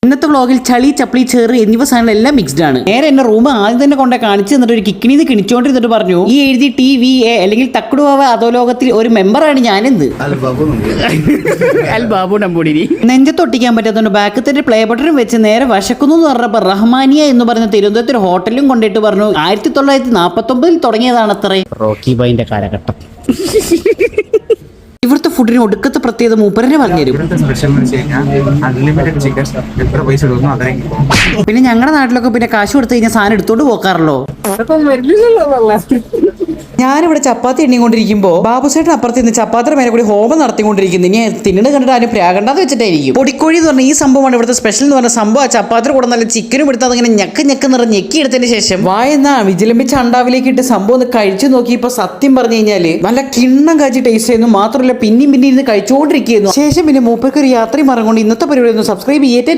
ഇന്നത്തെ വ്ളോഗിൽ ചളി ചപ്പളി ചേറ് എന്നിവ സാധനങ്ങൾ എല്ലാം മിക്സ്ഡ് ആണ്. നേരെ എന്നെ റൂം ആദ്യം തന്നെ കൊണ്ടേ കാണിച്ചു തന്നിട്ട് ഒരു കിക്കിണിന്ന് കിണിച്ചോണ്ടിരുന്നിട്ട് പറഞ്ഞു, ഈ എഴുതി TVA അല്ലെങ്കിൽ തക്കുടുവാവ അധോലോകത്തിൽ ഒരു മെമ്പറാണ് ഞാനെന്ന്. അൽ ബാബു നമ്പൂടിരി നെഞ്ചത്തൊട്ടിക്കാൻ പറ്റാത്തതുകൊണ്ട് ബാക്കിൽ തന്നെ പ്ലേ ബട്ടണും വെച്ച് നേരെ വശക്കുന്നു എന്ന് പറഞ്ഞപ്പോൾ റഹ്മാനിയ എന്ന് പറയുന്ന തിരുവനന്തപുരത്ത് ഒരു ഹോട്ടലും കൊണ്ടിട്ട് പറഞ്ഞു 1949 തുടങ്ങിയതാണ് അത്രേ റോക്കി ബൈന്റെ കാലഘട്ടം. ഇവിടുത്തെ ഫുഡിന് ഒടുക്കത്തെ പ്രത്യേകത മൂപ്പരനെ പറഞ്ഞുതരും. പിന്നെ ഞങ്ങളുടെ നാട്ടിലൊക്കെ പിന്നെ കാശ് കൊടുത്തു കഴിഞ്ഞാൽ സാധനം എടുത്തോണ്ട് പോക്കാറല്ലോ. ഞാനിവിടെ ചപ്പാത്തി എണ്ണിക്കൊണ്ടിരിക്കുമ്പോ ബാബുസേട്ടൻ അപ്പുറത്ത് നിന്ന് ചപ്പാത്തിയുടെ മേലെ കൂടി ഹോമം നടത്തിക്കൊണ്ടിരിക്കുന്നു. ഇനി തിന്നിട്ട് കണ്ടിട്ട് അതിന് പ്രാകണ്ടാന്ന് വെച്ചിട്ടായിരിക്കും. പൊടിക്കോഴി എന്ന് പറഞ്ഞ ഈ സംഭവമാണ് ഇവിടുത്തെ സ്പെഷ്യൽ എന്ന് പറഞ്ഞ സംഭവം. ചപ്പാത്തിയുടെ കൂടെ നല്ല ചിക്കനും എടുത്ത് അതിങ്ങനെ ഞെക്ക് നിറഞ്ഞ് ഞെക്കി എടുത്തതിന് ശേഷം വായെന്നാ വിജിലമ്പിച്ച അണ്ടാവിലേക്ക് ഇട്ട് സംഭവം ഒന്ന് കഴിച്ചു നോക്കിയപ്പോ സത്യം പറഞ്ഞു കഴിഞ്ഞാല് നല്ല കിണ്ണം കാച്ചി ടേസ്റ്റ് ആയിരുന്നു. മാത്രമല്ല പിന്നെയും ഇരുന്ന് കഴിച്ചുകൊണ്ടിരിക്കുന്നു. ശേഷം പിന്നെ മൂപ്പർക്ക് ഒരു യാത്രയും മറങ്ങുകൊണ്ട് ഇന്നത്തെ പരിപാടി ഒന്ന് സബ്സ്ക്രൈബ് ചെയ്യേറ്റ